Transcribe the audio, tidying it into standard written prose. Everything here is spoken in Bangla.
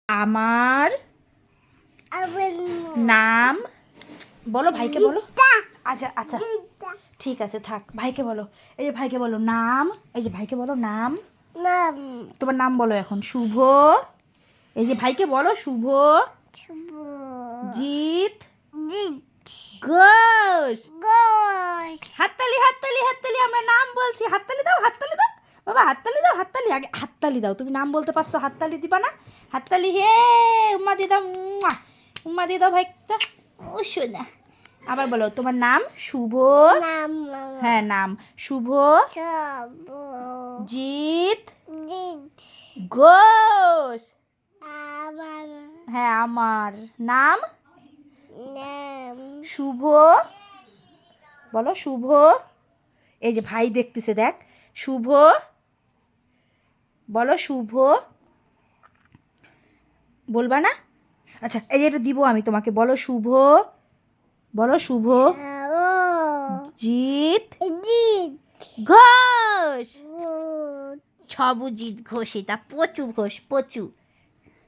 আমার নাম বলো, ভাইকে বলো। আচ্ছা আচ্ছা ঠিক আছে থাক, ভাইকে বলো। এই যে ভাইকে বলো নাম, এই যে ভাইকে বলো নাম। তোমার নাম বলো এখন। শুভ। এই যে ভাইকে বলো শুভ জিৎ ঘোষ। হাততালি হাততালি হাততালি, আমরা নাম বলছি। হাততালি দাও, হাততালি দাও বাবা, হাততালি দাও, হাততালি আগে হাততালি দাও। তুমি নাম বলতে পারছো, হাততালি দিবা না? হাততালি হে, উম্মা দিয়ে দাও, উম্মা দিয়ে দাও ভাইটা। ও শোনা, আবার বলো তোমার নাম শুভ। হ্যাঁ নাম শুভ জিৎ ঘোষ। হ্যাঁ আমার নাম শুভ। বলো শুভ। এই যে ভাই দেখতেছে, দেখ শুভ। বলো শুভ। বলবা না? আচ্ছা এই যে এটা দিব আমি তোমাকে। বলো শুভ। বলো শুভ জিৎ ঘোষ। ছবুজিৎ ঘোষ, এটা পচু ঘোষ, পচু।